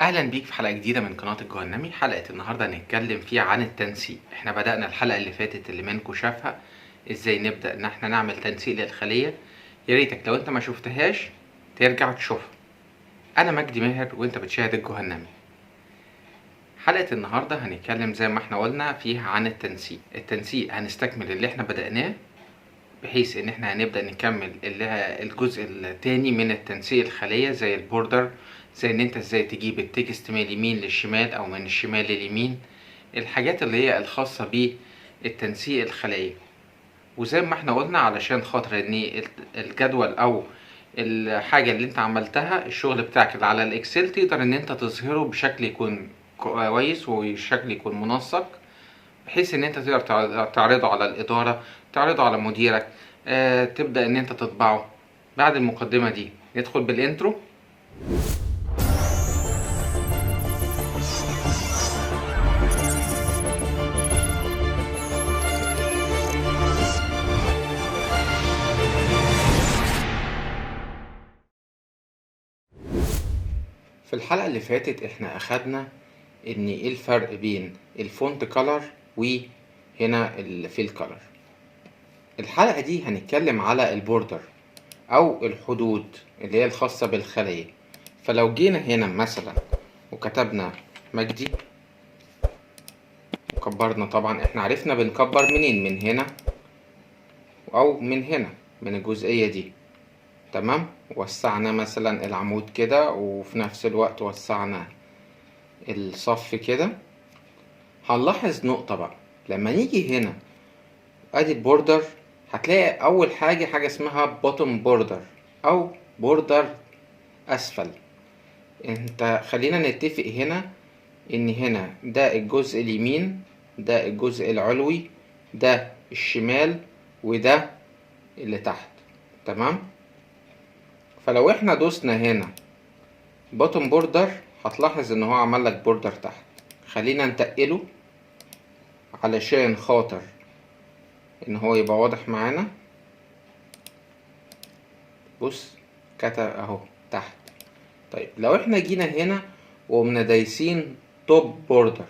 اهلا بيك في حلقة جديدة من قناة الجهنمي. حلقة النهاردة هنتكلم فيها عن التنسيق. احنا بدأنا الحلقة اللي فاتت اللي منكم شافها ازاي نبدأ ان احنا نعمل تنسيق للخلية. يا ريتك لو انت ما شفتهاش ترجع تشوفها. انا مجدي ماهر وانت بتشاهد الجهنمي. حلقة النهاردة هنتكلم زي ما احنا قلنا فيها عن التنسيق هنستكمل اللي احنا بدأناه، بحيث ان احنا هنبدأ نكمل الجزء التاني من التنسيق الخلية زي البوردر، زي ان انت ازاي تجيب التكست من اليمين للشمال او من الشمال لليمين، الحاجات اللي هي الخاصة بالتنسيق الخلية. وزي ما احنا قلنا علشان خاطر ان الجدول او الحاجة اللي انت عملتها الشغل بتاعك اللي على الاكسل تقدر ان انت تظهره بشكل يكون كويس وشكل يكون منسق، بحيث ان انت تقدر تعرضه على الاداره، تعرضه على مديرك، تبدا ان انت تطبعه. بعد المقدمه دي ندخل بالانترو. في الحلقه اللي فاتت احنا اخدنا ان ايه الفرق بين الفونت كولر وهنا الفيل كولر. الحلقه دي هنتكلم على البوردر او الحدود اللي هي الخاصه بالخليه. فلو جينا هنا مثلا وكتبنا مجدي وكبرنا، طبعا احنا عرفنا بنكبر منين، من هنا او من هنا من الجزئية دي. تمام، وسعنا مثلا العمود كده وفي نفس الوقت وسعنا الصف كده. هنلاحظ نقطة بقى لما نيجي هنا، ادي البوردر، هتلاقي اول حاجة اسمها بوتوم بوردر او بوردر اسفل. انت خلينا نتفق هنا ان هنا ده الجزء اليمين، ده الجزء العلوي، ده الشمال، وده اللي تحت. تمام، فلو احنا دوسنا هنا بوتوم بوردر هتلاحظ ان هو عمل لك بوردر تحت. خلينا نتقله علشان خاطر ان هو يبقى واضح معانا. بص كتب اهو تحت. طيب لو احنا جينا هنا وقمنا دايسين توب بوردر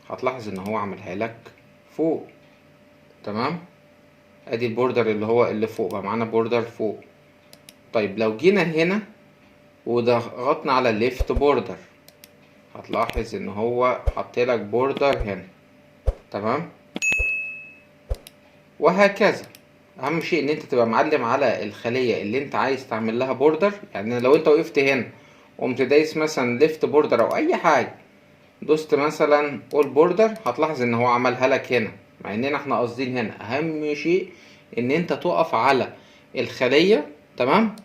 هتلاحظ ان هو عملها لك فوق. تمام، ادي البوردر اللي هو اللي فوق بقى معانا بوردر فوق. طيب لو جينا هنا وضغطنا على الليفت بوردر هتلاحظ ان هو حطلك بوردر هنا. تمام، وهكذا. اهم شيء ان انت تبقى معلم على الخلية اللي انت عايز تعمل لها بوردر. يعني لو انت وقفت هنا وقمت دايس مثلا ليفت بوردر او اي حاجة، دوست مثلا اول بوردر هتلاحظ ان هو عملها لك هنا، مع اننا احنا قاصدين هنا. اهم شيء ان انت تقف على الخلية. تمام،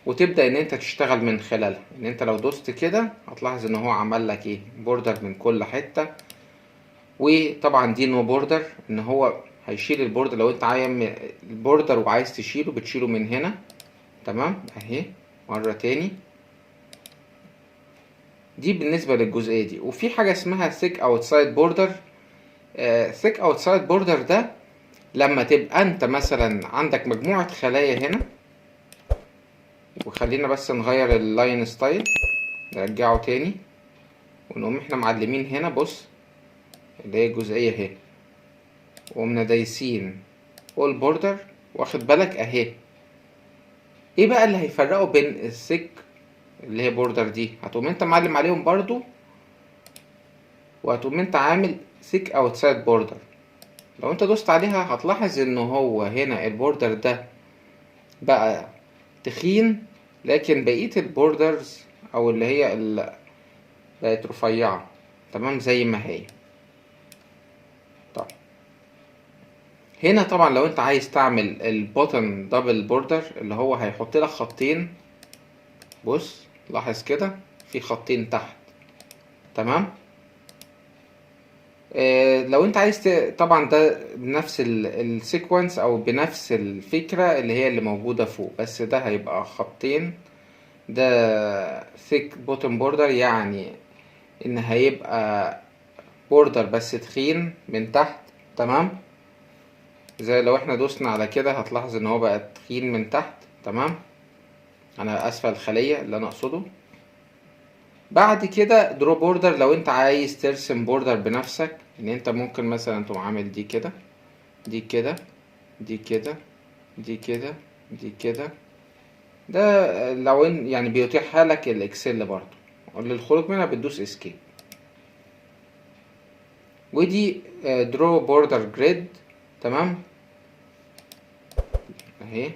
وتبدأ ان انت تشتغل من خلالها. ان انت لو دوست كده هتلاحظ ان هو عمل لك ايه، بوردر من كل حتة. وطبعا دي نو بوردر، ان هو هيشيل البوردر. لو انت عايز البوردر وعايز تشيله بتشيله من هنا. تمام اهي مرة تاني. دي بالنسبة للجزئية دي. وفي حاجة اسمها thick outside border. thick outside border ده لما تبقى انت مثلا عندك مجموعة خلايا هنا، وخلينا بس نغير اللاين ستايل نرجعه تاني ونقوم احنا معلمين هنا. بص اللي هي الجزئية اهي، وقمنا دايسين all border. واخد بالك اهي. ايه بقى اللي هيفرقوا بين الثيك اللي هي بوردر دي؟ هتقوم انت معلم عليهم برضو، وهتقوم انت عامل ثيك اوتسايد بوردر. لو انت دوست عليها هتلاحظ ان هو هنا البوردر ده بقى تخين، لكن بقية البوردرز او اللي هي بقت رفيعة. تمام زي ما هي. طب هنا طبعا لو انت عايز تعمل البوتن دبل بوردر اللي هو هيحط لك خطين. بص لاحظ كده في خطين تحت. تمام، لو انت عايز طبعا ده بنفس السيكونس او بنفس الفكرة اللي هي اللي موجودة فوق، بس ده هيبقى خطين. ده thick bottom border، يعني ان هيبقى بوردر بس تخين من تحت. تمام، زي لو احنا دوسنا على كده هتلاحظ ان هو بقى تخين من تحت. تمام، انا اسفل الخلية اللي انا اقصده. بعد كده درو بوردر، لو انت عايز ترسم بوردر بنفسك، ان انت ممكن مثلا تقوم عامل دي كده، دي كده، دي كده، دي كده، دي كده. ده لو ان يعني بيتيحها لك الاكسل برضو. للخروج منها بتدوس اسكيب. ودي درو بوردر جريد. تمام اهي.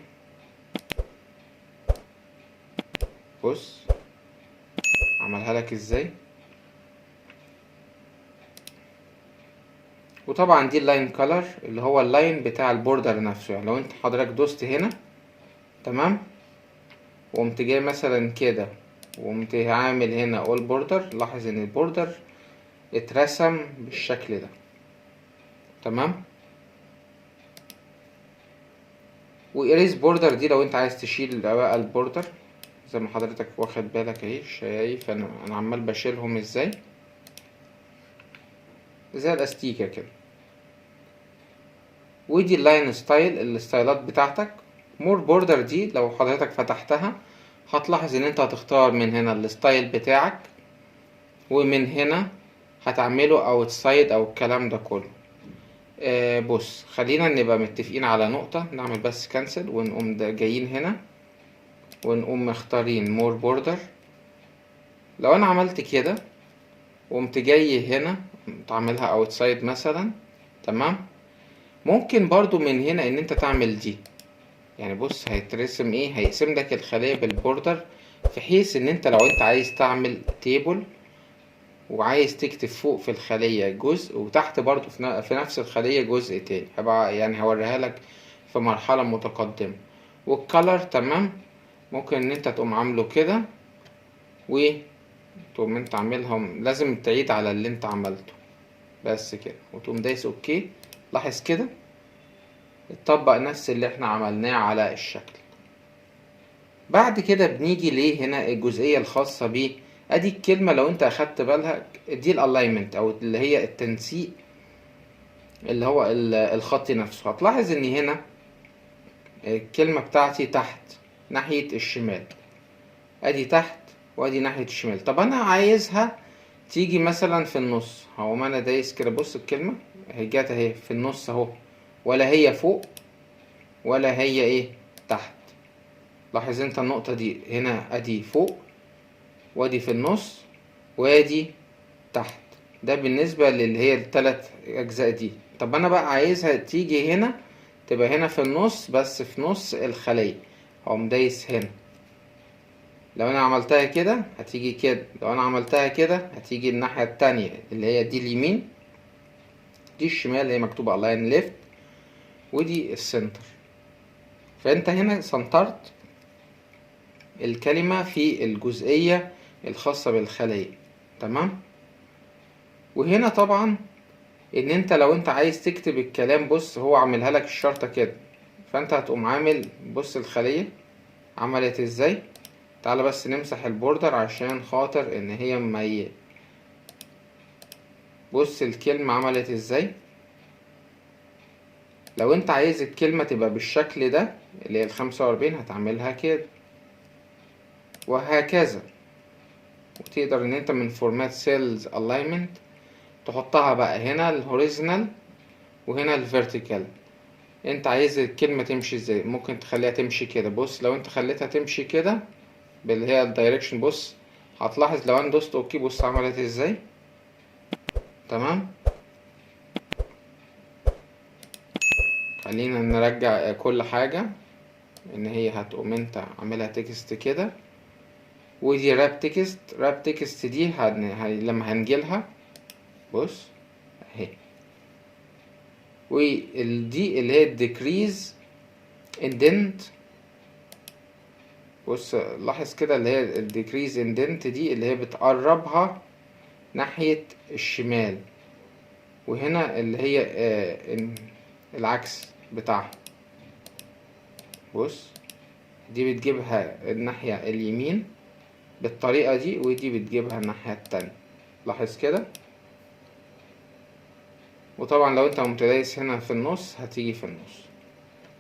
بص عملها لك ازاي. وطبعا دي اللاين كولر اللي هو اللاين بتاع البوردر نفسه. يعني لو انت حضرتك دوست هنا، تمام، وقمت جاي مثلا كده وقمت عامل هنا اول بوردر، لاحظ ان البوردر اترسم بالشكل ده. تمام. وإريز بوردر دي لو انت عايز تشيل بقى البوردر، زي ما حضرتك واخد بالك اهي، شايف انا عمال بشيلهم ازاي، زي الاستيكه كده. ودي اللاين ستايل، الستايلات بتاعتك. مور بوردر دي لو حضرتك فتحتها هتلاحظ ان انت هتختار من هنا الستايل بتاعك، ومن هنا هتعمله اوتسايد او الكلام ده كله. بص خلينا نبقى متفقين على نقطة، نعمل بس كانسل ونقوم جايين هنا ونقوم مختارين مور بوردر. لو انا عملت كده وقمت جاي هنا تعملها اوتسايد مثلا، تمام، ممكن برضو من هنا ان انت تعمل دي. يعني بص هيترسم ايه، هيقسم لك الخلية بالبوردر، في حيث ان انت لو انت عايز تعمل تيبل وعايز تكتب فوق في الخلية جزء وتحت برضو في نفس الخلية جزء تاني، هبقى يعني هوريها لك في مرحلة متقدمة. والكالر تمام، ممكن ان انت تقوم عامله كده وتقوم انت عاملهم، لازم تعيد على اللي انت عملته بس كده وتقوم دايس اوكي. لاحظ كده اتطبق نفس اللي احنا عملناه على الشكل. بعد كده بنيجي ليه هنا الجزئية الخاصة بيه. ادي الكلمة لو انت اخدت بالها دي الالاينمنت او اللي هي التنسيق اللي هو الخط نفسه. هتلاحظ ان هنا الكلمة بتاعتي تحت ناحية الشمال، ادي تحت وادي ناحية الشمال. طب انا عايزها تيجي مثلا في النص، هقوم انا دايس كده، بص الكلمة هي جات اهي في النص اهو، ولا هي فوق ولا هي ايه تحت. لاحظ انت النقطة دي هنا، ادي فوق وادي في النص وادي تحت. ده بالنسبة للي هي التلات اجزاء دي. طب انا بقى عايزها تيجي هنا، تبقى هنا في النص بس في نص الخلية، هقوم دايس هنا. لو انا عملتها كده هتيجي كده، لو انا عملتها كده هتيجي الناحية التانية اللي هي دي اليمين، دي الشمال اللي هي مكتوبة align left، ودي السنتر. فانت هنا سنترت الكلمة في الجزئية الخاصة بالخلية. تمام. وهنا طبعا ان انت لو انت عايز تكتب الكلام، بص هو عاملها لك الشرطة كده، فانت هتقوم عامل، بص الخلية عملت ازاي. تعال بس نمسح البوردر عشان خاطر ان هي ممية. بص الكلمة عملت ازاي. لو انت عايز الكلمة تبقى بالشكل ده اللي هي ال45 هتعملها كده وهكذا. وتقدر ان انت من فورمات سيلز الاينمنت تحطها بقى هنا الهوريزونال وهنا الفيرتيكال. انت عايز الكلمة تمشي ازاي، ممكن تخليها تمشي كده. بص لو انت خليتها تمشي كده باللي هي الدايركشن، بص هتلاحظ لو انا دوست اوكي بص عملت ازاي. تمام. خلينا نرجع كل حاجة، ان هي هتقوم انت عاملها تكست كده. ودي راب تكست، راب تكست دي لما هنجيلها بص اهي. ودي اللي هي الديكريز اندنت. بص لاحظ كده اللي هي الديكريز اندنت دي اللي هي بتقربها ناحية الشمال، وهنا اللي هي العكس بتاعها. بص دي بتجيبها الناحية اليمين بالطريقة دي، ودي بتجيبها الناحية التانية. لاحظ كده. وطبعا لو انت متدايس هنا في النص هتيجي في النص.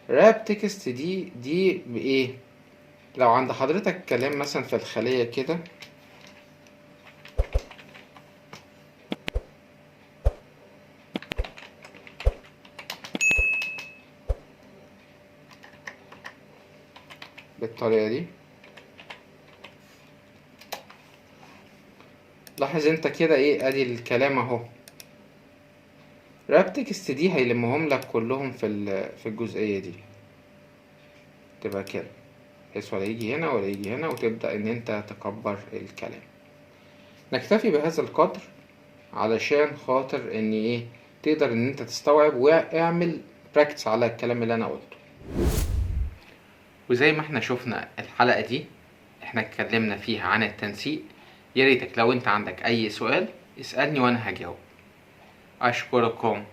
راب تكست دي بايه، لو عند حضرتك كلام مثلا في الخلية كده، بالطريقة دي. لاحظ انت كده ايه، ادي الكلام اهو. راب تكست دي هيلمهم لك كلهم في الجزئية دي، تبقى كده بحيث ولا يجي هنا ولا يجي هنا، وتبدأ ان انت تكبر الكلام. نكتفي بهذا القدر علشان خاطر ان ايه تقدر ان انت تستوعب، واعمل براكتس على الكلام اللي انا قلته. وزي ما احنا شفنا الحلقة دي احنا اتكلمنا فيها عن التنسيق. ياريتك لو انت عندك اي سؤال اسألني وانا هجاوب. اشكركم.